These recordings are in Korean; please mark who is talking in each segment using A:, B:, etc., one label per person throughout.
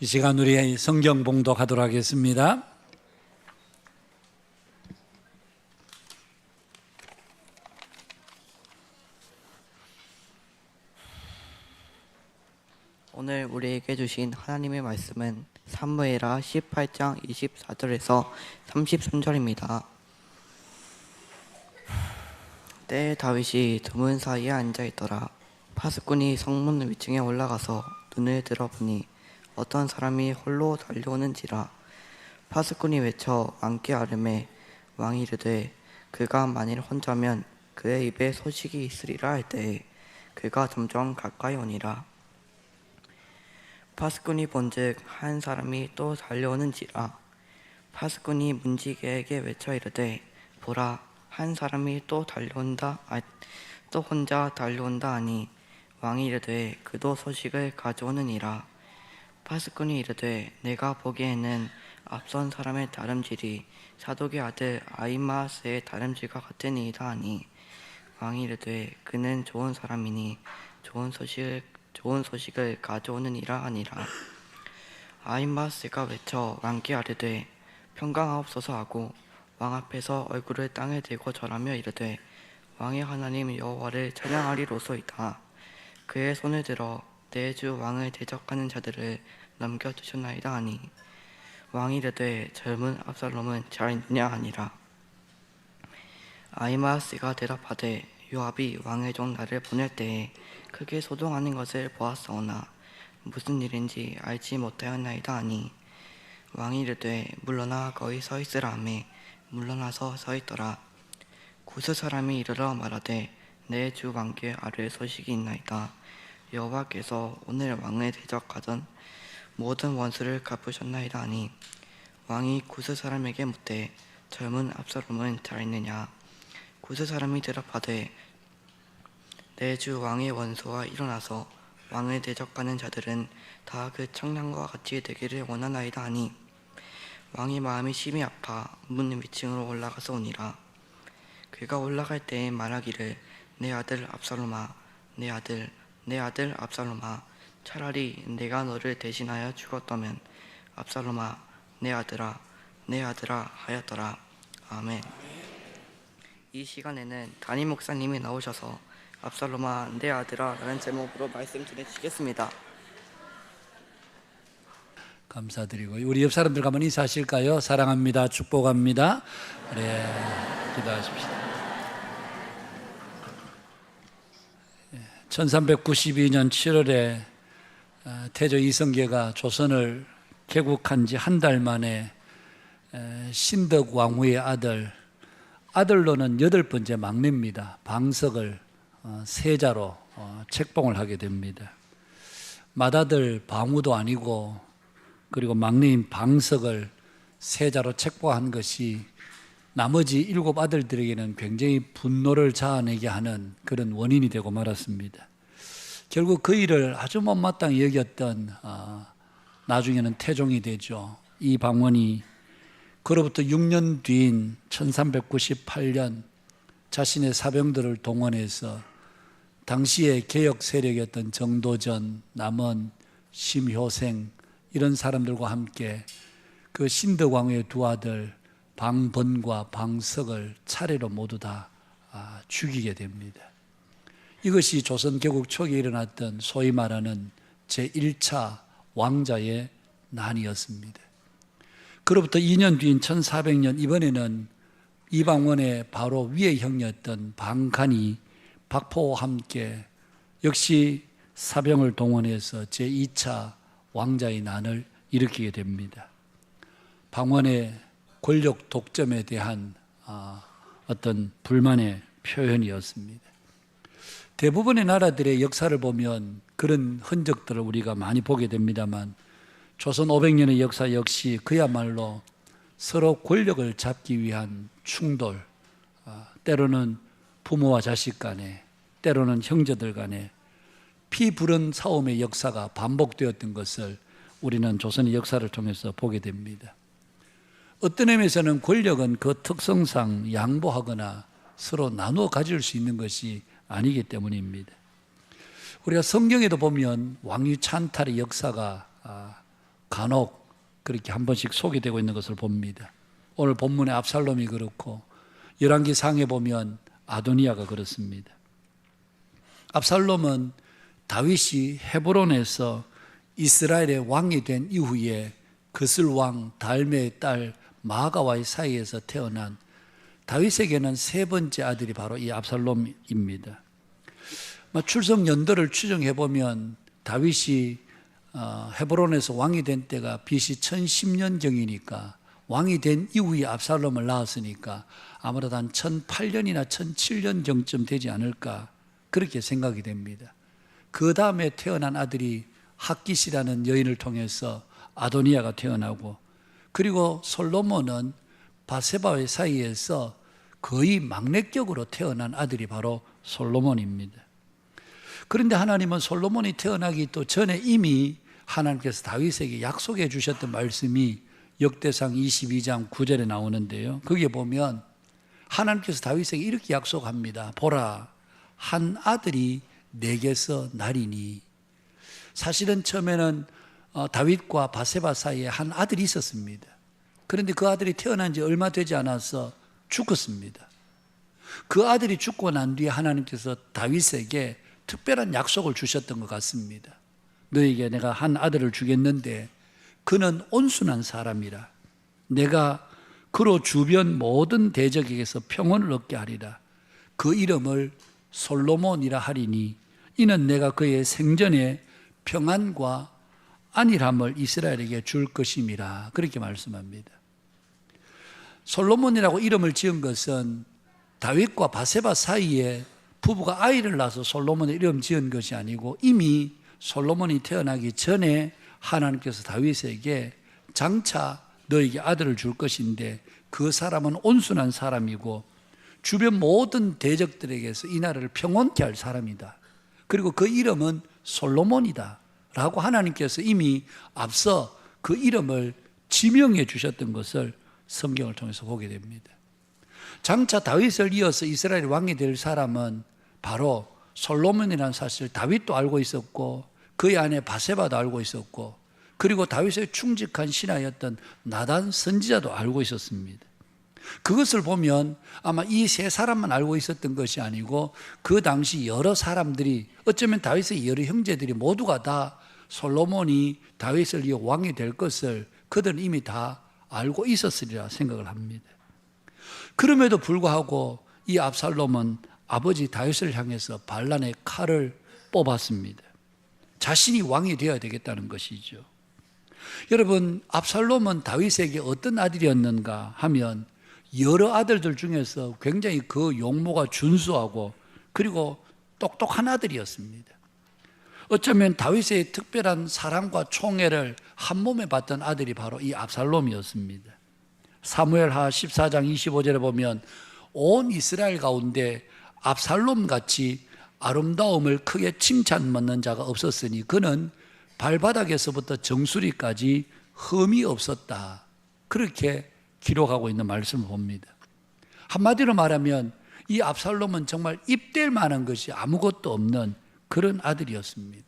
A: 이 시간 우리 성경 봉독하도록 하겠습니다.
B: 오늘 우리에게 주신 하나님의 말씀은 사무엘하 18장 24절에서 33절입니다. 때에 다윗이 두문 사이에 앉아있더라. 파수꾼이 성문 위층에 올라가서 눈을 들어보니 어떤 사람이 홀로 달려오는지라. 파수꾼이 외쳐 왕께 아뢰매 왕이 이르되 그가 만일 혼자면 그의 입에 소식이 있으리라 할 때에 그가 점점 가까이 오니라. 파수꾼이 본즉 한 사람이 또 달려오는지라. 파수꾼이 문지기에게 외쳐 이르되 보라 한 사람이 또 달려온다 또 혼자 달려온다 하니 왕이 이르되 그도 소식을 가져오느니라. 파수꾼이 이르되 내가 보기에는 앞선 사람의 다름질이 사독의 아들 아히마아스의 다름질과 같으니이다 하니 왕이 이르되 그는 좋은 사람이니 좋은 소식을 가져오느니라 하니라. 아히마아스가 외쳐 왕께 아뢰되 평강하옵소서 하고 왕 앞에서 얼굴을 땅에 대고 절하며 이르되 왕의 하나님 여호와를 찬양하리로소이다. 그의 손을 들어 내 주 왕을 대적하는 자들을 넘겨주셨나이다 하니 왕이 이르되 젊은 압살롬은 잘 있느냐 하니라. 아히마아스가 대답하되 요압이 왕의 종 나를 보낼 때에 크게 소동하는 것을 보았사오나 무슨 일인지 알지 못하였나이다 하니 왕이 이르되 물러나 거기 서 있으라 하매 물러나서 서 있더라. 구스 사람이 이르러 말하되 내 주 왕께 아뢰 소식이 있나이다. 여호와께서 오늘 왕을 대적하던 모든 원수를 갚으셨나이다 하니 왕이 구스 사람에게 묻되 젊은 압살롬은 잘 있느냐. 구스 사람이 대답하되 내 주 왕의 원수와 일어나서 왕을 대적하는 자들은 다 그 청량과 같이 되기를 원하나이다 하니 왕의 마음이 심히 아파 문 위층으로 올라가서 오니라. 그가 올라갈 때에 말하기를 내 아들 압살롬아 내 아들 압살롬아 차라리 내가 너를 대신하여 죽었다면 압살롬아 내 아들아 하였더라. 아멘. 이 시간에는 담임 목사님이 나오셔서 압살롬아 내 아들아 라는 제목으로 말씀 드리시겠습니다.
A: 감사드리고 우리 옆 사람들 한번 인사하실까요? 사랑합니다. 축복합니다. 네, 기도하십시다. 1392년 7월에 태조 이성계가 조선을 개국한 지 한 달 만에 신덕 왕후의 아들로는 8번째 막내입니다. 방석을 세자로 책봉을 하게 됩니다. 맏아들 방우도 아니고 그리고 막내인 방석을 세자로 책봉한 것이 나머지 7 아들들에게는 굉장히 분노를 자아내게 하는 그런 원인이 되고 말았습니다. 결국 그 일을 아주 못마땅히 여겼던 나중에는 태종이 되죠. 이 방원이 그로부터 6년 뒤인 1398년 자신의 사병들을 동원해서 당시의 개혁 세력이었던 정도전, 남원, 심효생 이런 사람들과 함께 그 신덕왕후의 2 아들 방번과 방석을 차례로 모두 다 죽이게 됩니다. 이것이 조선 개국 초기에 일어났던 소위 말하는 제1차 왕자의 난이었습니다. 그로부터 2년 뒤인 1400년 이번에는 이방원의 바로 위의 형이었던 방간이 박포와 함께 역시 사병을 동원해서 제2차 왕자의 난을 일으키게 됩니다. 방원의 권력 독점에 대한 어떤 불만의 표현이었습니다. 대부분의 나라들의 역사를 보면 그런 흔적들을 우리가 많이 보게 됩니다만 조선 500년의 역사 역시 그야말로 서로 권력을 잡기 위한 충돌, 때로는 부모와 자식 간에, 때로는 형제들 간에 피 부른 싸움의 역사가 반복되었던 것을 우리는 조선의 역사를 통해서 보게 됩니다. 어떤 의미에서는 권력은 그 특성상 양보하거나 서로 나누어 가질 수 있는 것이 아니기 때문입니다. 우리가 성경에도 보면 왕위 찬탈의 역사가 간혹 그렇게 한 번씩 소개되고 있는 것을 봅니다. 오늘 본문의 압살롬이 그렇고 열왕기상에 보면 아도니아가 그렇습니다. 압살롬은 다윗이 헤브론에서 이스라엘의 왕이 된 이후에 그슬 왕 달메의 딸 마아가와의 사이에서 태어난 다윗에게는 세 번째 아들이 바로 이 압살롬입니다. 출생 연도를 추정해 보면 다윗이 헤브론에서 왕이 된 때가 BC 1010년경이니까 왕이 된 이후에 압살롬을 낳았으니까 아무래도 한 1008년이나 1007년경쯤 되지 않을까 그렇게 생각이 됩니다. 그 다음에 태어난 아들이 핫깃이라는 여인을 통해서 아도니아가 태어나고, 그리고 솔로몬은 바세바의 사이에서 거의 막내격으로 태어난 아들이 바로 솔로몬입니다. 그런데 하나님은 솔로몬이 태어나기 또 전에 이미 하나님께서 다윗에게 약속해 주셨던 말씀이 역대상 22장 9절에 나오는데요. 거기에 보면 하나님께서 다윗에게 이렇게 약속합니다. 보라, 한 아들이 내게서 나리니. 사실은 처음에는 다윗과 바세바 사이에 한 아들이 있었습니다. 그런데 그 아들이 태어난 지 얼마 되지 않아서 죽었습니다. 그 아들이 죽고 난 뒤에 하나님께서 다윗에게 특별한 약속을 주셨던 것 같습니다. 너에게 내가 한 아들을 주겠는데 그는 온순한 사람이라. 내가 그로 주변 모든 대적에게서 평온을 얻게 하리라. 그 이름을 솔로몬이라 하리니 이는 내가 그의 생전에 평안과 안일함을 이스라엘에게 줄 것임이라. 그렇게 말씀합니다. 솔로몬이라고 이름을 지은 것은 다윗과 바세바 사이에 부부가 아이를 낳아서 솔로몬의 이름 지은 것이 아니고 이미 솔로몬이 태어나기 전에 하나님께서 다윗에게 장차 너에게 아들을 줄 것인데 그 사람은 온순한 사람이고 주변 모든 대적들에게서 이 나라를 평온케 할 사람이다. 그리고 그 이름은 솔로몬이다 라고 하나님께서 이미 앞서 그 이름을 지명해 주셨던 것을 성경을 통해서 보게 됩니다. 장차 다윗을 이어서 이스라엘 왕이 될 사람은 바로 솔로몬이라는 사실을 다윗도 알고 있었고 그의 아내 바세바도 알고 있었고 그리고 다윗의 충직한 신하였던 나단 선지자도 알고 있었습니다. 그것을 보면 아마 이 세 사람만 알고 있었던 것이 아니고 그 당시 여러 사람들이, 어쩌면 다윗의 여러 형제들이 모두가 다 솔로몬이 다윗을 이어 왕이 될 것을 그들은 이미 다 알고 있었으리라 생각을 합니다. 그럼에도 불구하고 이 압살롬은 아버지 다윗을 향해서 반란의 칼을 뽑았습니다. 자신이 왕이 되어야 되겠다는 것이죠. 여러분, 압살롬은 다윗에게 어떤 아들이었는가 하면 여러 아들들 중에서 굉장히 그 용모가 준수하고 그리고 똑똑한 아들이었습니다. 어쩌면 다윗의 특별한 사랑과 총애를 한 몸에 받던 아들이 바로 이 압살롬이었습니다. 사무엘하 14장 25절에 보면 온 이스라엘 가운데 압살롬같이 아름다움을 크게 칭찬받는 자가 없었으니 그는 발바닥에서부터 정수리까지 흠이 없었다. 그렇게 기록하고 있는 말씀을 봅니다. 한마디로 말하면 이 압살롬은 정말 입댈 만한 것이 아무것도 없는 그런 아들이었습니다.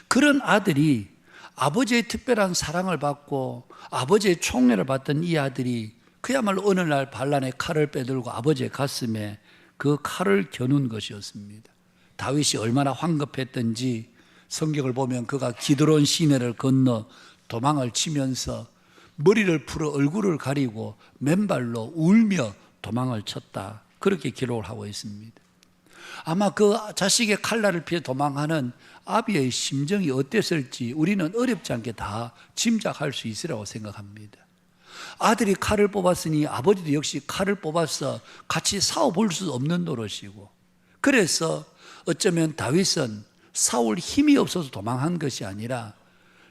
A: 그런 아들이 아버지의 특별한 사랑을 받고 아버지의 총애를 받던 이 아들이 그야말로 어느 날 반란의 칼을 빼들고 아버지의 가슴에 그 칼을 겨눈 것이었습니다. 다윗이 얼마나 황급했던지 성경을 보면 그가 기드론 시내를 건너 도망을 치면서 머리를 풀어 얼굴을 가리고 맨발로 울며 도망을 쳤다. 그렇게 기록을 하고 있습니다. 아마 그 자식의 칼날을 피해 도망하는 아비의 심정이 어땠을지 우리는 어렵지 않게 다 짐작할 수 있으라고 생각합니다. 아들이 칼을 뽑았으니 아버지도 역시 칼을 뽑아서 같이 싸워볼 수 없는 노릇이고, 그래서 어쩌면 다윗은 싸울 힘이 없어서 도망한 것이 아니라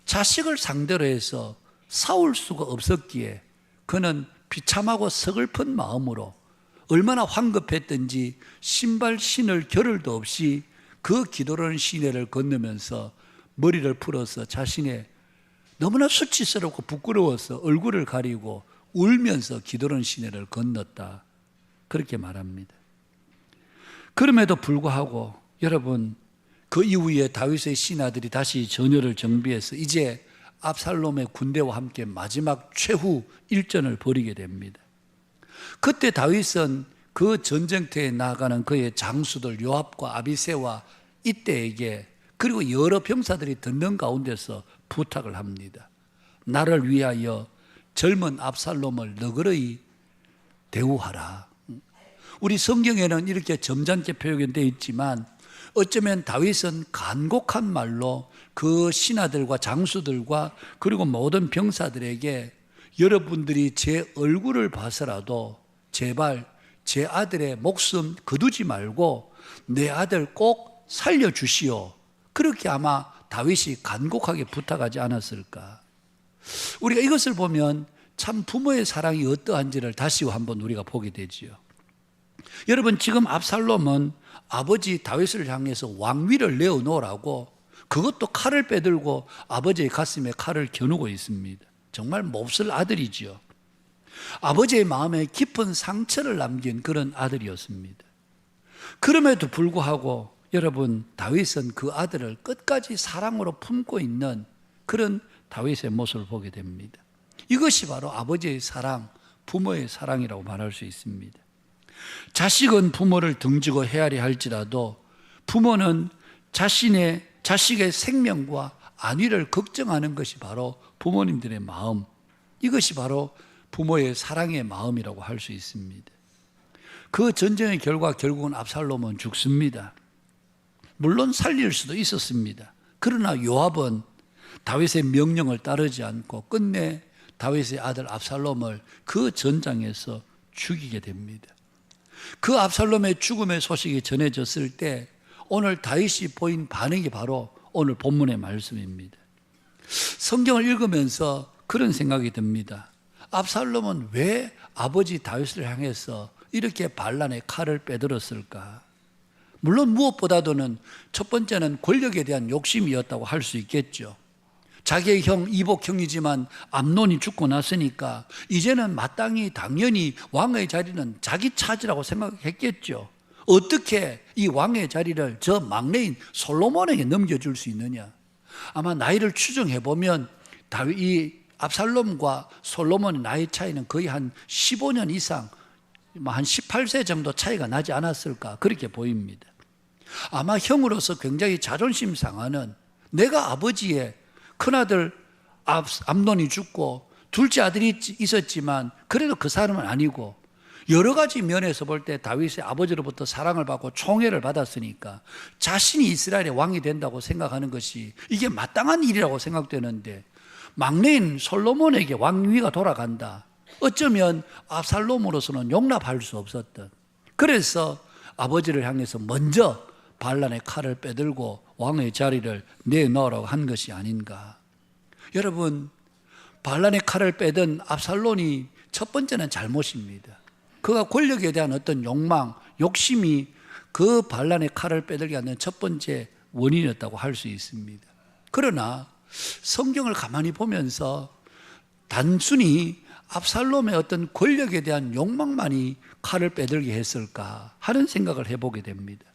A: 자식을 상대로 해서 싸울 수가 없었기에 그는 비참하고 서글픈 마음으로 얼마나 황급했든지 신발 신을 겨를도 없이 그 기도라는 시내를 건너면서 머리를 풀어서 자신의 너무나 수치스럽고 부끄러워서 얼굴을 가리고 울면서 기도라는 시내를 건넜다. 그렇게 말합니다. 그럼에도 불구하고 여러분, 그 이후에 다윗의 신하들이 다시 전열을 정비해서 이제 압살롬의 군대와 함께 마지막 최후 일전을 벌이게 됩니다. 그때 다윗은 그 전쟁터에 나아가는 그의 장수들 요압과 아비새와 이때에게 그리고 여러 병사들이 듣는 가운데서 부탁을 합니다. 나를 위하여 젊은 압살롬을 너그러이 대우하라. 우리 성경에는 이렇게 점잖게 표현되어 있지만 어쩌면 다윗은 간곡한 말로 그 신하들과 장수들과 그리고 모든 병사들에게 여러분들이 제 얼굴을 봐서라도 제발 제 아들의 목숨 거두지 말고 내 아들 꼭 살려주시오. 그렇게 아마 다윗이 간곡하게 부탁하지 않았을까. 우리가 이것을 보면 참 부모의 사랑이 어떠한지를 다시 한번 우리가 보게 되지요. 여러분, 지금 압살롬은 아버지 다윗을 향해서 왕위를 내어놓으라고 그것도 칼을 빼들고 아버지의 가슴에 칼을 겨누고 있습니다. 정말 몹쓸 아들이지요. 아버지의 마음에 깊은 상처를 남긴 그런 아들이었습니다. 그럼에도 불구하고 여러분, 다윗은 그 아들을 끝까지 사랑으로 품고 있는 그런 다윗의 모습을 보게 됩니다. 이것이 바로 아버지의 사랑, 부모의 사랑이라고 말할 수 있습니다. 자식은 부모를 등지고 헤아려 할지라도 부모는 자식의 생명과 안위를 걱정하는 것이 바로 부모님들의 마음, 이것이 바로 부모의 사랑의 마음이라고 할 수 있습니다. 그 전쟁의 결과 결국은 압살롬은 죽습니다. 물론 살릴 수도 있었습니다. 그러나 요압은 다윗의 명령을 따르지 않고 끝내 다윗의 아들 압살롬을 그 전장에서 죽이게 됩니다. 그 압살롬의 죽음의 소식이 전해졌을 때 오늘 다윗이 보인 반응이 바로 오늘 본문의 말씀입니다. 성경을 읽으면서 그런 생각이 듭니다. 압살롬은 왜 아버지 다윗을 향해서 이렇게 반란의 칼을 빼들었을까? 물론 무엇보다도는 첫 번째는 권력에 대한 욕심이었다고 할 수 있겠죠. 자기의 형 이복형이지만 암논이 죽고 났으니까 이제는 마땅히 당연히 왕의 자리는 자기 차지라고 생각했겠죠. 어떻게 이 왕의 자리를 저 막내인 솔로몬에게 넘겨줄 수 있느냐. 아마 나이를 추정해보면 이 압살롬과 솔로몬의 나이 차이는 거의 한 15년 이상, 한 18세 정도 차이가 나지 않았을까 그렇게 보입니다. 아마 형으로서 굉장히 자존심 상하는, 내가 아버지의 큰아들 암논이 죽고 둘째 아들이 있었지만 그래도 그 사람은 아니고 여러 가지 면에서 볼 때 다윗의 아버지로부터 사랑을 받고 총애를 받았으니까 자신이 이스라엘의 왕이 된다고 생각하는 것이 이게 마땅한 일이라고 생각되는데 막내인 솔로몬에게 왕위가 돌아간다. 어쩌면 압살롬으로서는 용납할 수 없었던, 그래서 아버지를 향해서 먼저 반란의 칼을 빼들고 왕의 자리를 내놓으라고 한 것이 아닌가. 여러분, 반란의 칼을 빼든 압살롬이 첫 번째는 잘못입니다. 그가 권력에 대한 어떤 욕망, 욕심이 그 반란의 칼을 빼들게 하는 첫 번째 원인이었다고 할 수 있습니다. 그러나 성경을 가만히 보면서 단순히 압살롬의 어떤 권력에 대한 욕망만이 칼을 빼들게 했을까 하는 생각을 해보게 됩니다.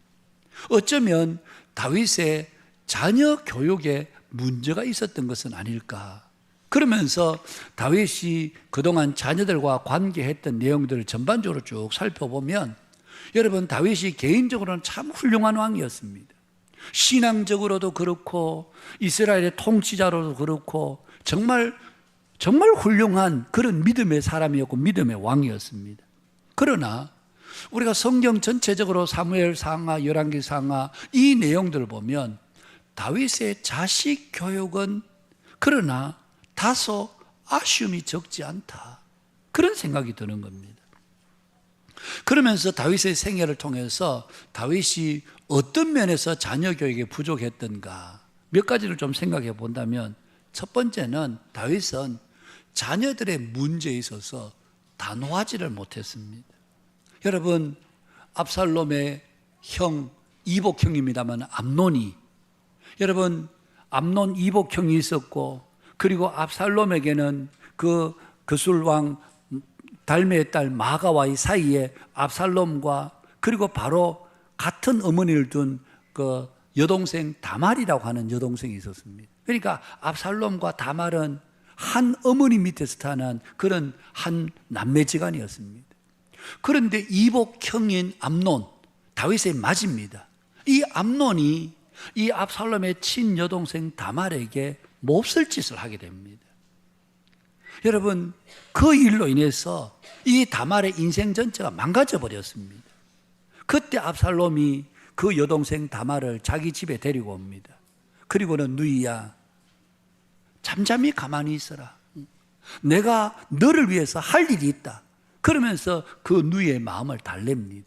A: 어쩌면 다윗의 자녀 교육에 문제가 있었던 것은 아닐까. 그러면서 다윗이 그동안 자녀들과 관계했던 내용들을 전반적으로 쭉 살펴보면 여러분, 다윗이 개인적으로는 참 훌륭한 왕이었습니다. 신앙적으로도 그렇고 이스라엘의 통치자로도 그렇고 정말 훌륭한 그런 믿음의 사람이었고 믿음의 왕이었습니다. 그러나 우리가 성경 전체적으로 사무엘 상하, 열왕기 상하 이 내용들을 보면 다윗의 자식 교육은 그러나 다소 아쉬움이 적지 않다, 그런 생각이 드는 겁니다. 그러면서 다윗의 생애를 통해서 다윗이 어떤 면에서 자녀 교육에 부족했던가 몇 가지를 좀 생각해 본다면, 첫 번째는 다윗은 자녀들의 문제에 있어서 단호하지를 못했습니다. 여러분, 압살롬의 형 이복형입니다만 암논이, 여러분 암논 이복형이 있었고 그리고 압살롬에게는 그 거술왕 달메의 딸 마가와의 사이에 압살롬과 그리고 바로 같은 어머니를 둔 그 여동생 다말이라고 하는 여동생이 있었습니다. 그러니까 압살롬과 다말은 한 어머니 밑에서 타는 그런 한 남매지간이었습니다. 그런데 이복형인 암논, 다윗의 맏입니다. 이 암논이 이 압살롬의 친여동생 다말에게 몹쓸 짓을 하게 됩니다. 여러분, 그 일로 인해서 이 다말의 인생 전체가 망가져 버렸습니다. 그때 압살롬이 그 여동생 다말을 자기 집에 데리고 옵니다. 그리고는 누이야, 잠잠히 가만히 있어라. 내가 너를 위해서 할 일이 있다. 그러면서 그 누이의 마음을 달랩니다.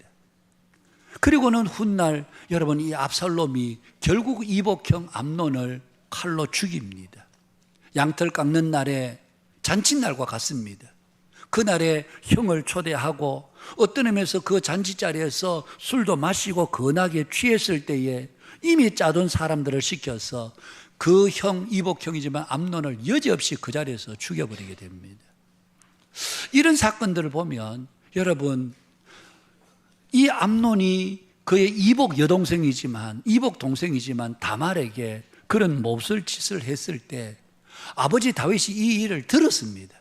A: 그리고는 훗날 여러분, 이 압살롬이 결국 이복형 암논을 칼로 죽입니다. 양털 깎는 날에 잔칫날과 같습니다. 그날에 형을 초대하고 어떤 의미에서 그 잔치자리에서 술도 마시고 거나게 취했을 때에 이미 짜둔 사람들을 시켜서 그 형, 이복형이지만 암논을 여지없이 그 자리에서 죽여버리게 됩니다. 이런 사건들을 보면 여러분, 이 암논이 그의 이복 여동생이지만, 이복 동생이지만 다말에게 그런 몹쓸 짓을 했을 때 아버지 다윗이 이 일을 들었습니다.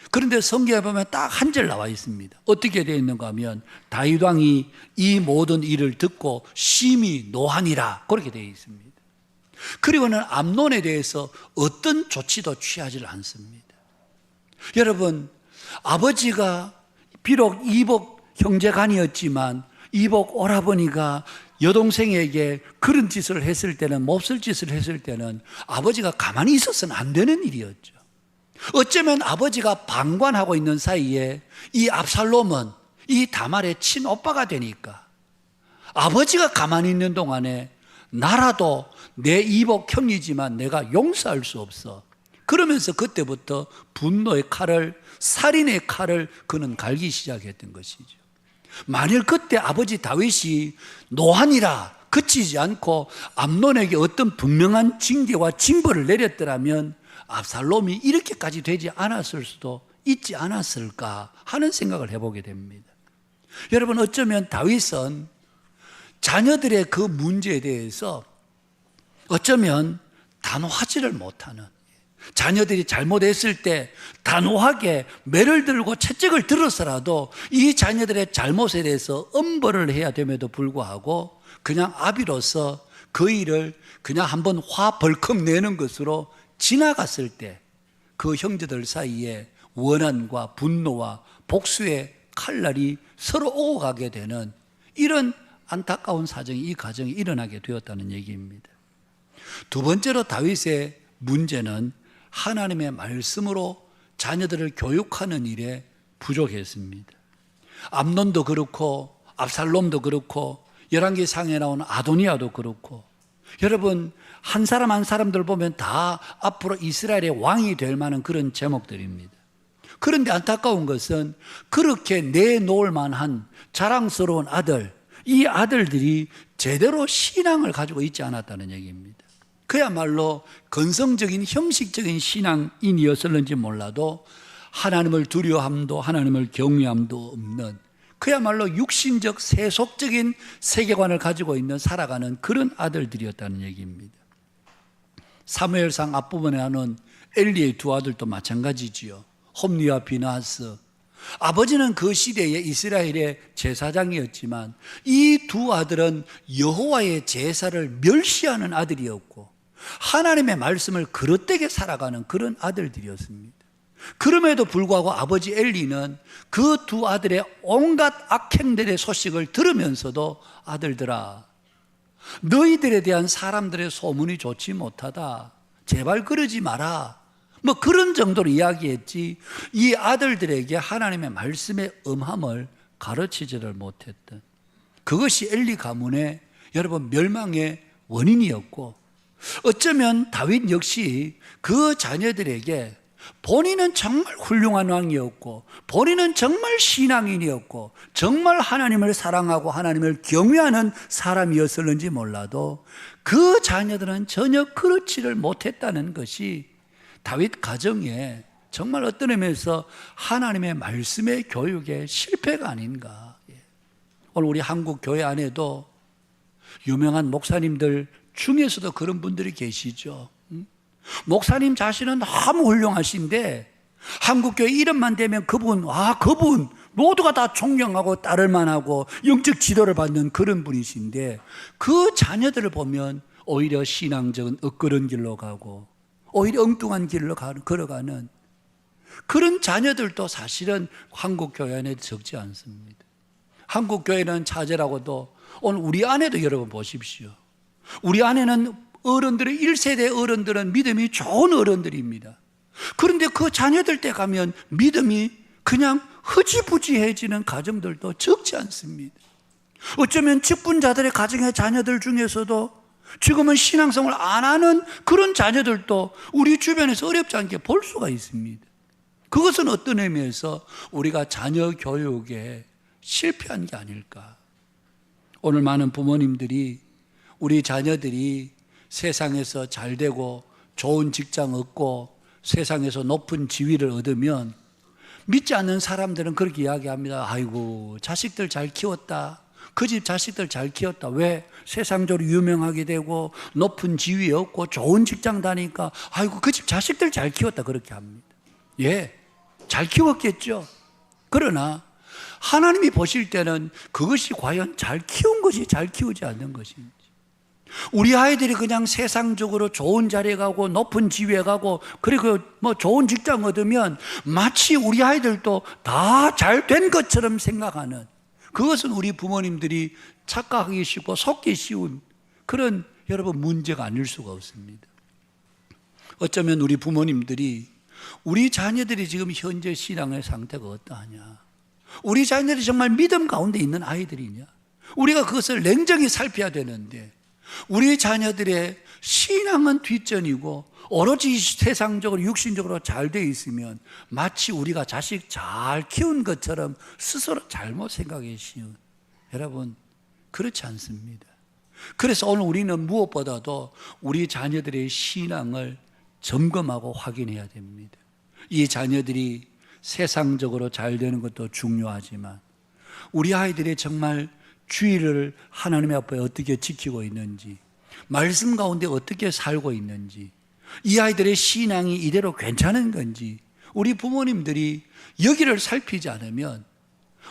A: 그런데 성경에 보면 딱 한 절 나와 있습니다. 어떻게 되어 있는가 하면 다윗 왕이 이 모든 일을 듣고 심히 노하니라, 그렇게 되어 있습니다. 그리고는 암논에 대해서 어떤 조치도 취하지 않습니다. 여러분, 아버지가 비록 이복 형제간이었지만 이복 오라버니가 여동생에게 그런 짓을 했을 때는, 몹쓸 짓을 했을 때는 아버지가 가만히 있어서는 안 되는 일이었죠. 어쩌면 아버지가 방관하고 있는 사이에 이 압살롬은 이 다말의 친오빠가 되니까 아버지가 가만히 있는 동안에 나라도 내 이복 형이지만 내가 용서할 수 없어. 그러면서 그때부터 분노의 칼을, 살인의 칼을 그는 갈기 시작했던 것이죠. 만일 그때 아버지 다윗이 노하니라 그치지 않고 암논에게 어떤 분명한 징계와 징벌을 내렸더라면 압살롬이 이렇게까지 되지 않았을 수도 있지 않았을까 하는 생각을 해보게 됩니다. 여러분, 어쩌면 다윗은 자녀들의 그 문제에 대해서 어쩌면 단호하지를 못하는, 자녀들이 잘못했을 때 단호하게 매를 들고 채찍을 들어서라도 이 자녀들의 잘못에 대해서 엄벌을 해야 됨에도 불구하고 그냥 아비로서 그 일을 그냥 한번 화 벌컥 내는 것으로 지나갔을 때 그 형제들 사이에 원한과 분노와 복수의 칼날이 서로 오고 가게 되는 이런 안타까운 사정이, 이 가정이 일어나게 되었다는 얘기입니다. 두 번째로 다윗의 문제는 하나님의 말씀으로 자녀들을 교육하는 일에 부족했습니다. 암논도 그렇고 압살롬도 그렇고 열왕기상에 나오는 아도니아도 그렇고, 여러분, 한 사람 한 사람들 보면 다 앞으로 이스라엘의 왕이 될 만한 그런 제목들입니다. 그런데 안타까운 것은 그렇게 내놓을 만한 자랑스러운 아들, 이 아들들이 제대로 신앙을 가지고 있지 않았다는 얘기입니다. 그야말로 건성적인 형식적인 신앙인이었을는지 몰라도 하나님을 두려워함도 하나님을 경외함도 없는, 그야말로 육신적 세속적인 세계관을 가지고 있는, 살아가는 그런 아들들이었다는 얘기입니다. 사무엘상 앞부분에 하는 엘리의 두 아들도 마찬가지지요. 홈리와 비나하스. 아버지는 그 시대에 이스라엘의 제사장이었지만 이 두 아들은 여호와의 제사를 멸시하는 아들이었고 하나님의 말씀을 그릇되게 살아가는 그런 아들들이었습니다. 그럼에도 불구하고 아버지 엘리는 그 두 아들의 온갖 악행들의 소식을 들으면서도 아들들아, 너희들에 대한 사람들의 소문이 좋지 못하다. 제발 그러지 마라. 뭐 그런 정도로 이야기했지 이 아들들에게 하나님의 말씀의 엄함을 가르치지를 못했던, 그것이 엘리 가문의 여러분 멸망의 원인이었고, 어쩌면 다윗 역시 그 자녀들에게 본인은 정말 훌륭한 왕이었고 본인은 정말 신앙인이었고 정말 하나님을 사랑하고 하나님을 경외하는 사람이었을는지 몰라도 그 자녀들은 전혀 그렇지를 못했다는 것이 다윗 가정에 정말 어떤 의미에서 하나님의 말씀의 교육의 실패가 아닌가. 오늘 우리 한국 교회 안에도 유명한 목사님들 중에서도 그런 분들이 계시죠. 목사님 자신은 너무 훌륭하신데 한국교회 이름만 되면 그분 모두가 다 존경하고 따를 만하고 영적 지도를 받는 그런 분이신데 그 자녀들을 보면 오히려 신앙적인 엇그런 길로 가고 오히려 엉뚱한 길로 걸어가는 그런 자녀들도 사실은 한국교회 안에 적지 않습니다. 한국교회는 차제라고도 오늘 우리 안에도 여러분 보십시오. 우리 안에는 어른들의 1세대 어른들은 믿음이 좋은 어른들입니다. 그런데 그 자녀들 때 가면 믿음이 그냥 흐지부지해지는 가정들도 적지 않습니다. 어쩌면 직분자들의 가정의 자녀들 중에서도 지금은 신앙생활 안 하는 그런 자녀들도 우리 주변에서 어렵지 않게 볼 수가 있습니다. 그것은 어떤 의미에서 우리가 자녀 교육에 실패한 게 아닐까. 오늘 많은 부모님들이 우리 자녀들이 세상에서 잘 되고 좋은 직장 얻고 세상에서 높은 지위를 얻으면 믿지 않는 사람들은 그렇게 이야기합니다. 아이고 자식들 잘 키웠다. 그 집 자식들 잘 키웠다. 왜? 세상적으로 유명하게 되고 높은 지위 얻고 좋은 직장 다니까 아이고 그 집 자식들 잘 키웠다 그렇게 합니다. 예, 잘 키웠겠죠. 그러나 하나님이 보실 때는 그것이 과연 잘 키운 것이 잘 키우지 않는 것인지, 우리 아이들이 그냥 세상적으로 좋은 자리에 가고 높은 지위에 가고 그리고 뭐 좋은 직장 얻으면 마치 우리 아이들도 다 잘 된 것처럼 생각하는, 그것은 우리 부모님들이 착각하기 쉽고 속기 쉬운 그런 여러분 문제가 아닐 수가 없습니다. 어쩌면 우리 부모님들이 우리 자녀들이 지금 현재 신앙의 상태가 어떠하냐, 우리 자녀들이 정말 믿음 가운데 있는 아이들이냐, 우리가 그것을 냉정히 살펴야 되는데 우리 자녀들의 신앙은 뒷전이고 오로지 세상적으로 육신적으로 잘 되어 있으면 마치 우리가 자식 잘 키운 것처럼 스스로 잘못 생각하기 쉬운, 여러분 그렇지 않습니다. 그래서 오늘 우리는 무엇보다도 우리 자녀들의 신앙을 점검하고 확인해야 됩니다. 이 자녀들이 세상적으로 잘 되는 것도 중요하지만 우리 아이들이 정말 주의를 하나님 앞에 어떻게 지키고 있는지, 말씀 가운데 어떻게 살고 있는지, 이 아이들의 신앙이 이대로 괜찮은 건지 우리 부모님들이 여기를 살피지 않으면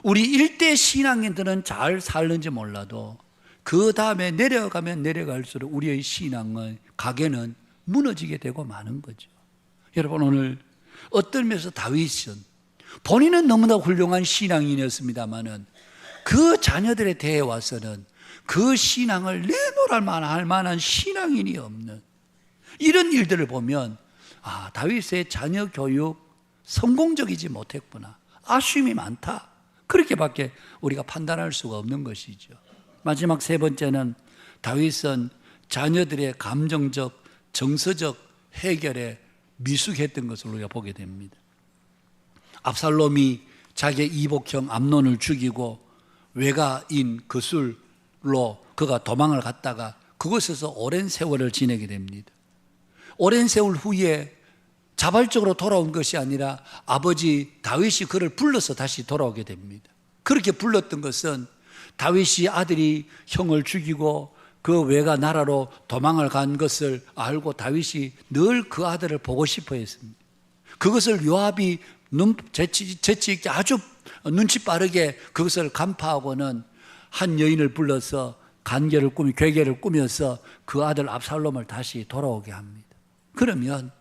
A: 우리 일대 신앙인들은 잘 살는지 몰라도 그 다음에 내려가면 내려갈수록 우리의 신앙의 가게는 무너지게 되고 마는 거죠. 여러분 오늘 어떤 면에서 다윗은 본인은 너무나 훌륭한 신앙인이었습니다마는 그 자녀들의 대에 와서는 그 신앙을 내놓을 만한 신앙인이 없는 이런 일들을 보면 다윗의 자녀 교육 성공적이지 못했구나, 아쉬움이 많다, 그렇게밖에 우리가 판단할 수가 없는 것이죠. 마지막 세 번째는 다윗은 자녀들의 감정적 정서적 해결에 미숙했던 것을 우리가 보게 됩니다. 압살롬이 자기의 이복형 암논을 죽이고 외가인 그술로 그가 도망을 갔다가 그곳에서 오랜 세월을 지내게 됩니다. 오랜 세월 후에 자발적으로 돌아온 것이 아니라 아버지 다윗이 그를 불러서 다시 돌아오게 됩니다. 그렇게 불렀던 것은 다윗이 아들이 형을 죽이고 그 외가 나라로 도망을 간 것을 알고 다윗이 늘 그 아들을 보고 싶어 했습니다. 그것을 요압이 재치 있게 아주 눈치 빠르게 그것을 간파하고는 한 여인을 불러서 괴계를 꾸며서 그 아들 압살롬을 다시 돌아오게 합니다. 그러면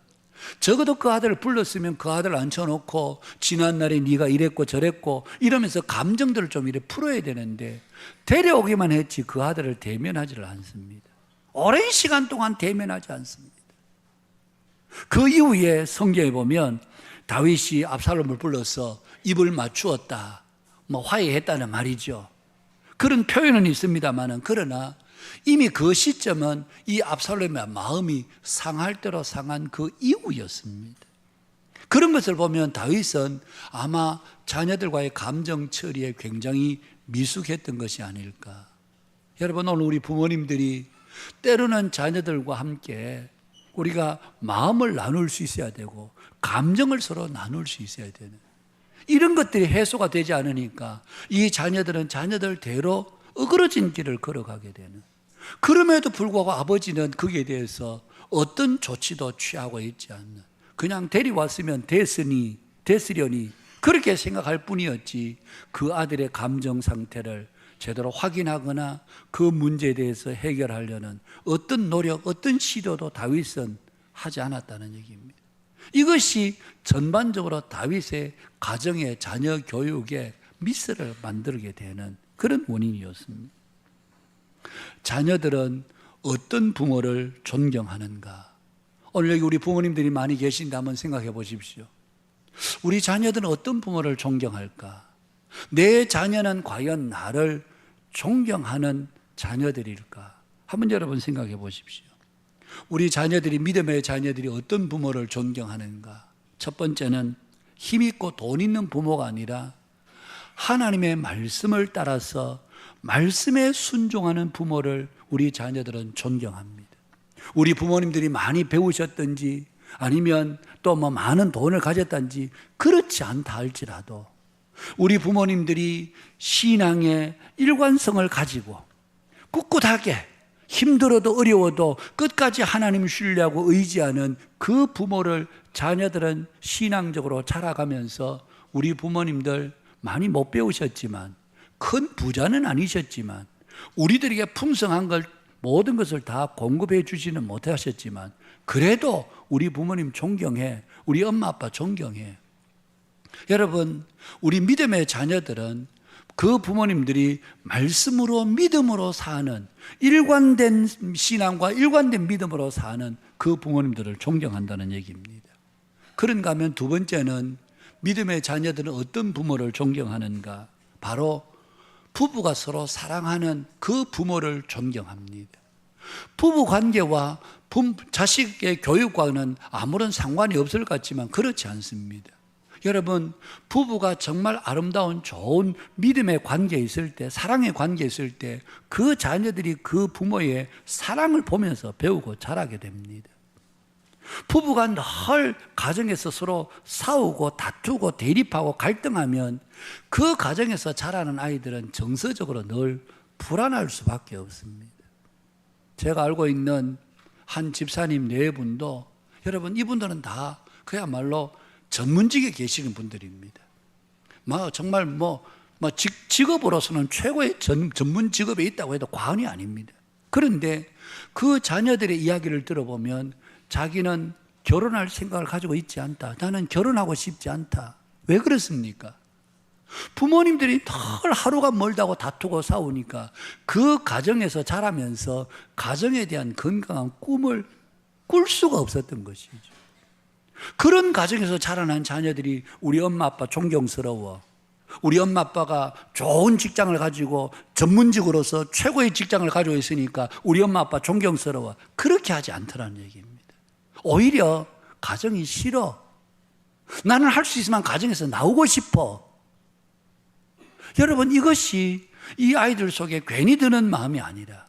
A: 적어도 그 아들을 불렀으면 그 아들을 앉혀놓고 지난날에 네가 이랬고 저랬고 이러면서 감정들을 좀 이렇게 풀어야 되는데 데려오기만 했지 그 아들을 대면하지를 않습니다. 오랜 시간 동안 대면하지 않습니다. 그 이후에 성경에 보면 다윗이 압살롬을 불러서 입을 맞추었다, 화해했다는 말이죠. 그런 표현은 있습니다만은, 그러나 이미 그 시점은 이 압살롬의 마음이 상할 대로 상한 그 이후였습니다. 그런 것을 보면 다윗은 아마 자녀들과의 감정 처리에 굉장히 미숙했던 것이 아닐까. 여러분 오늘 우리 부모님들이 때로는 자녀들과 함께 우리가 마음을 나눌 수 있어야 되고 감정을 서로 나눌 수 있어야 되는, 이런 것들이 해소가 되지 않으니까 이 자녀들은 자녀들대로 어그러진 길을 걸어가게 되는, 그럼에도 불구하고 아버지는 거기에 대해서 어떤 조치도 취하고 있지 않는, 그냥 데려왔으면 됐으려니 그렇게 생각할 뿐이었지, 그 아들의 감정 상태를 제대로 확인하거나 그 문제에 대해서 해결하려는 어떤 노력, 어떤 시도도 다윗은 하지 않았다는 얘기입니다. 이것이 전반적으로 다윗의 가정의 자녀 교육에 미스를 만들게 되는 그런 원인이었습니다. 자녀들은 어떤 부모를 존경하는가? 오늘 여기 우리 부모님들이 많이 계신데 한번 생각해 보십시오. 우리 자녀들은 어떤 부모를 존경할까? 내 자녀는 과연 나를 존경하는 자녀들일까? 한번 여러분 생각해 보십시오. 우리 자녀들이, 믿음의 자녀들이 어떤 부모를 존경하는가? 첫 번째는 힘있고 돈 있는 부모가 아니라 하나님의 말씀을 따라서 말씀에 순종하는 부모를 우리 자녀들은 존경합니다. 우리 부모님들이 많이 배우셨든지 아니면 또 뭐 많은 돈을 가졌든지 그렇지 않다 할지라도 우리 부모님들이 신앙의 일관성을 가지고 꿋꿋하게 힘들어도 어려워도 끝까지 하나님 신뢰하고 의지하는 그 부모를 자녀들은 신앙적으로 자라가면서, 우리 부모님들 많이 못 배우셨지만, 큰 부자는 아니셨지만, 우리들에게 풍성한 걸, 모든 것을 다 공급해 주지는 못하셨지만, 그래도 우리 부모님 존경해, 우리 엄마 아빠 존경해. 여러분, 우리 믿음의 자녀들은 그 부모님들이 말씀으로 믿음으로 사는, 일관된 신앙과 일관된 믿음으로 사는 그 부모님들을 존경한다는 얘기입니다. 그런가 하면 두 번째는, 믿음의 자녀들은 어떤 부모를 존경하는가? 바로 부부가 서로 사랑하는 그 부모를 존경합니다. 부부 관계와 자식의 교육과는 아무런 상관이 없을 것 같지만 그렇지 않습니다. 여러분, 부부가 정말 아름다운 좋은 믿음의 관계에 있을 때, 사랑의 관계에 있을 때 그 자녀들이 그 부모의 사랑을 보면서 배우고 자라게 됩니다. 부부가 늘 가정에서 서로 싸우고 다투고 대립하고 갈등하면 그 가정에서 자라는 아이들은 정서적으로 늘 불안할 수밖에 없습니다. 제가 알고 있는 한 집사님 네 분도, 여러분 이분들은 다 그야말로 전문직에 계시는 분들입니다. 정말 직업으로서는 최고의 전문 직업에 있다고 해도 과언이 아닙니다. 그런데 그 자녀들의 이야기를 들어보면 자기는 결혼할 생각을 가지고 있지 않다. 나는 결혼하고 싶지 않다. 왜 그렇습니까? 부모님들이 늘 하루가 멀다고 다투고 싸우니까 그 가정에서 자라면서 가정에 대한 건강한 꿈을 꿀 수가 없었던 것이죠. 그런 가정에서 자라난 자녀들이 우리 엄마 아빠 존경스러워, 우리 엄마 아빠가 좋은 직장을 가지고 전문직으로서 최고의 직장을 가지고 있으니까 우리 엄마 아빠 존경스러워, 그렇게 하지 않더라는 얘기입니다. 오히려 가정이 싫어, 나는 할 수 있으면 가정에서 나오고 싶어. 여러분, 이것이 이 아이들 속에 괜히 드는 마음이 아니라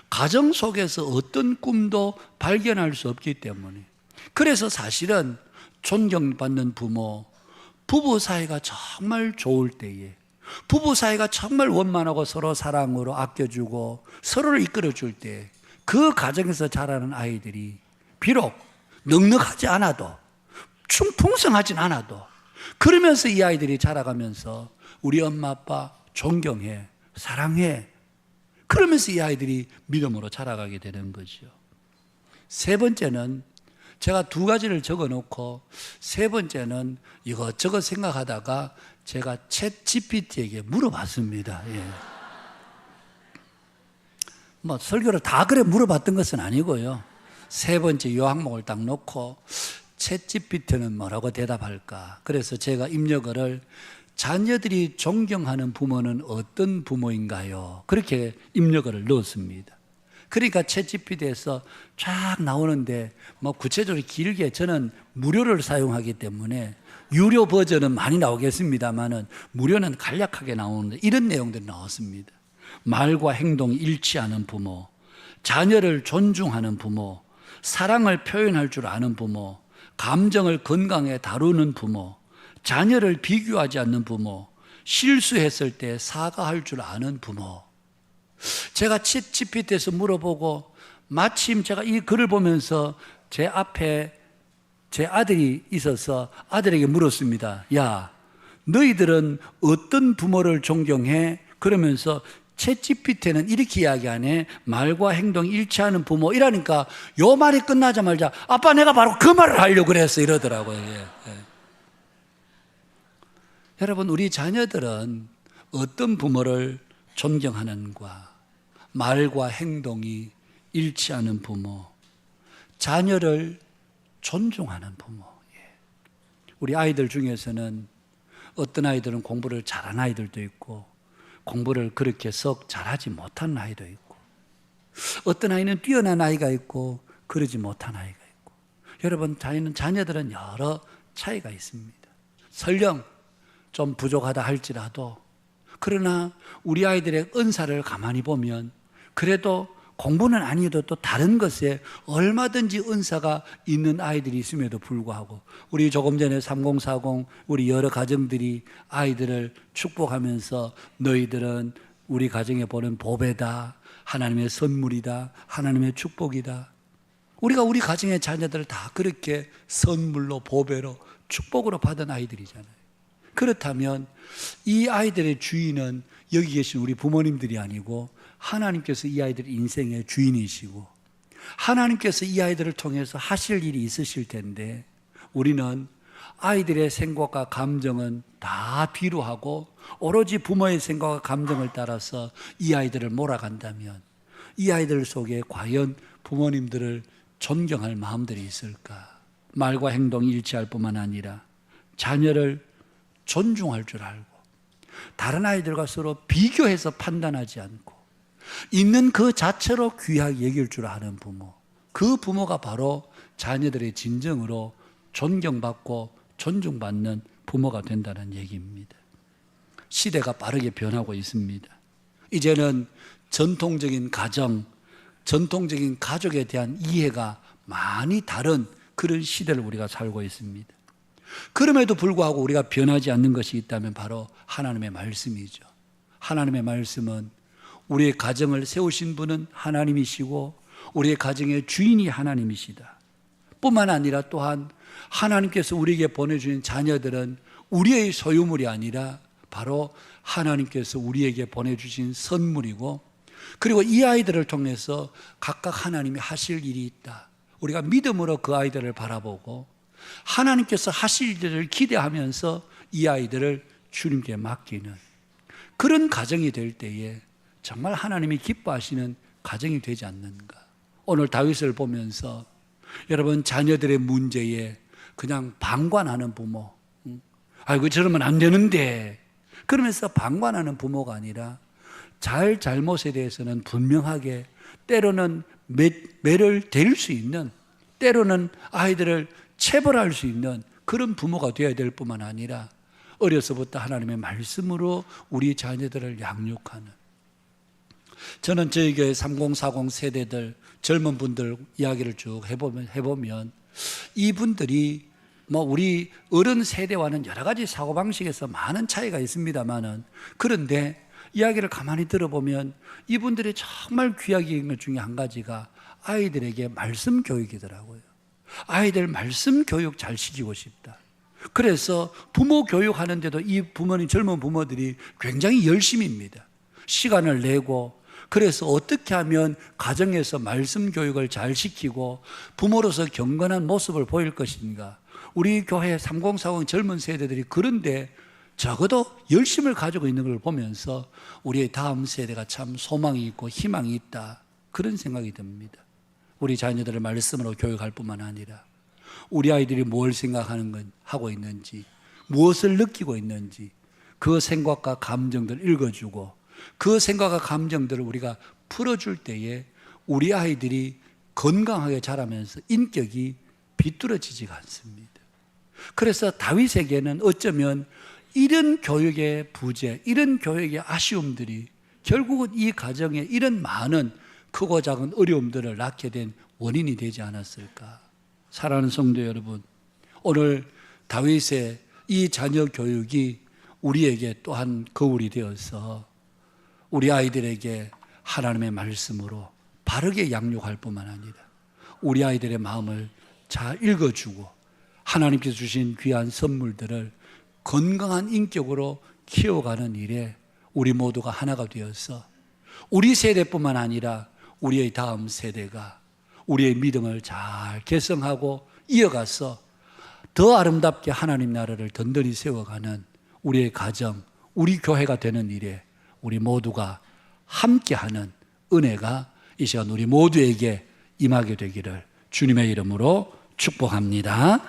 A: 가정 속에서 어떤 꿈도 발견할 수 없기 때문에, 그래서 사실은 존경받는 부모, 부부 사이가 정말 좋을 때에, 부부 사이가 정말 원만하고 서로 사랑으로 아껴주고 서로를 이끌어줄 때, 그 가정에서 자라는 아이들이 비록 넉넉하지 않아도, 풍성하진 않아도, 그러면서 이 아이들이 자라가면서 우리 엄마 아빠 존경해, 사랑해, 그러면서 이 아이들이 믿음으로 자라가게 되는 거죠. 세 번째는, 제가 두 가지를 적어놓고 세 번째는 이것저것 생각하다가 제가 챗 GPT에게 물어봤습니다. 설교를 다 그래 물어봤던 것은 아니고요. 세 번째 이 항목을 딱 놓고 챗 GPT는 뭐라고 대답할까? 그래서 제가 입력어를 자녀들이 존경하는 부모는 어떤 부모인가요? 그렇게 입력어를 넣었습니다. 그러니까 챗 GPT에서 쫙 나오는데 구체적으로 길게, 저는 무료를 사용하기 때문에 유료 버전은 많이 나오겠습니다만은 무료는 간략하게 나오는데 이런 내용들이 나왔습니다. 말과 행동이 일치하는 부모, 자녀를 존중하는 부모, 사랑을 표현할 줄 아는 부모, 감정을 건강하게 다루는 부모, 자녀를 비교하지 않는 부모, 실수했을 때 사과할 줄 아는 부모. 제가 챗 GPT에서 물어보고 마침 제가 이 글을 보면서 제 앞에 제 아들이 있어서 아들에게 물었습니다. 야, 너희들은 어떤 부모를 존경해? 그러면서 챗GPT는 이렇게 이야기하네. 말과 행동이 일치하는 부모. 이러니까 요 말이 끝나자마자 아빠 내가 바로 그 말을 하려고 그랬어 이러더라고요. 예. 여러분, 우리 자녀들은 어떤 부모를 존경하는가? 말과 행동이 일치하는 부모, 자녀를 존중하는 부모. 우리 아이들 중에서는 어떤 아이들은 공부를 잘하는 아이들도 있고 공부를 그렇게 썩 잘하지 못한 아이도 있고 어떤 아이는 뛰어난 아이가 있고 그러지 못한 아이가 있고 여러분, 자녀들은 여러 차이가 있습니다. 설령 좀 부족하다 할지라도 그러나 우리 아이들의 은사를 가만히 보면 그래도 공부는 아니어도 또 다른 것에 얼마든지 은사가 있는 아이들이 있음에도 불구하고 우리 조금 전에 3040 우리 여러 가정들이 아이들을 축복하면서 너희들은 우리 가정에 보는 보배다, 하나님의 선물이다, 하나님의 축복이다. 우리가 우리 가정의 자녀들을 다 그렇게 선물로 보배로 축복으로 받은 아이들이잖아요. 그렇다면 이 아이들의 주인은 여기 계신 우리 부모님들이 아니고 하나님께서 이 아이들 인생의 주인이시고 하나님께서 이 아이들을 통해서 하실 일이 있으실 텐데 우리는 아이들의 생각과 감정은 다 뒤로 하고 오로지 부모의 생각과 감정을 따라서 이 아이들을 몰아간다면 이 아이들 속에 과연 부모님들을 존경할 마음들이 있을까? 말과 행동이 일치할 뿐만 아니라 자녀를 존중할 줄 알고 다른 아이들과 서로 비교해서 판단하지 않고 있는 그 자체로 귀하게 여길 줄 아는 부모, 그 부모가 바로 자녀들의 진정으로 존경받고 존중받는 부모가 된다는 얘기입니다. 시대가 빠르게 변하고 있습니다. 이제는 전통적인 가정, 전통적인 가족에 대한 이해가 많이 다른 그런 시대를 우리가 살고 있습니다. 그럼에도 불구하고 우리가 변하지 않는 것이 있다면 바로 하나님의 말씀이죠. 하나님의 말씀은 우리의 가정을 세우신 분은 하나님이시고 우리의 가정의 주인이 하나님이시다. 뿐만 아니라 또한 하나님께서 우리에게 보내주신 자녀들은 우리의 소유물이 아니라 바로 하나님께서 우리에게 보내주신 선물이고 그리고 이 아이들을 통해서 각각 하나님이 하실 일이 있다. 우리가 믿음으로 그 아이들을 바라보고 하나님께서 하실 일을 기대하면서 이 아이들을 주님께 맡기는 그런 가정이 될 때에 정말 하나님이 기뻐하시는 가정이 되지 않는가. 오늘 다윗을 보면서 여러분 자녀들의 문제에 그냥 방관하는 부모, 아이고 저러면 안 되는데 그러면서 방관하는 부모가 아니라 잘못에 대해서는 분명하게 때로는 매를 댈 수 있는 때로는 아이들을 체벌할 수 있는 그런 부모가 되어야 될 뿐만 아니라 어려서부터 하나님의 말씀으로 우리 자녀들을 양육하는 저는 저희 교회 3040 세대들 젊은 분들 이야기를 쭉 해보면 이분들이 우리 어른 세대와는 여러 가지 사고방식에서 많은 차이가 있습니다만은 그런데 이야기를 가만히 들어보면 이분들이 정말 귀하게 여긴 것 중에 한 가지가 아이들에게 말씀 교육이더라고요. 아이들 말씀 교육 잘 시키고 싶다. 그래서 부모 교육하는데도 이 부모님 젊은 부모들이 굉장히 열심입니다. 시간을 내고 그래서 어떻게 하면 가정에서 말씀 교육을 잘 시키고 부모로서 경건한 모습을 보일 것인가. 우리 교회 3040 젊은 세대들이 그런데 적어도 열심을 가지고 있는 걸 보면서 우리의 다음 세대가 참 소망이 있고 희망이 있다. 그런 생각이 듭니다. 우리 자녀들을 말씀으로 교육할 뿐만 아니라 우리 아이들이 뭘 하고 있는지 무엇을 느끼고 있는지 그 생각과 감정들을 읽어주고 그 생각과 감정들을 우리가 풀어줄 때에 우리 아이들이 건강하게 자라면서 인격이 비뚤어지지가 않습니다. 그래서 다윗에게는 어쩌면 이런 교육의 부재, 이런 교육의 아쉬움들이 결국은 이 가정에 이런 많은 크고 작은 어려움들을 낳게 된 원인이 되지 않았을까. 사랑하는 성도 여러분, 오늘 다윗의 이 자녀 교육이 우리에게 또한 거울이 되어서 우리 아이들에게 하나님의 말씀으로 바르게 양육할 뿐만 아니라 우리 아이들의 마음을 잘 읽어주고 하나님께서 주신 귀한 선물들을 건강한 인격으로 키워가는 일에 우리 모두가 하나가 되어서 우리 세대뿐만 아니라 우리의 다음 세대가 우리의 믿음을 잘 개성하고 이어가서 더 아름답게 하나님 나라를 든든히 세워가는 우리의 가정, 우리 교회가 되는 일에 우리 모두가 함께하는 은혜가 이 시간 우리 모두에게 임하게 되기를 주님의 이름으로 축복합니다.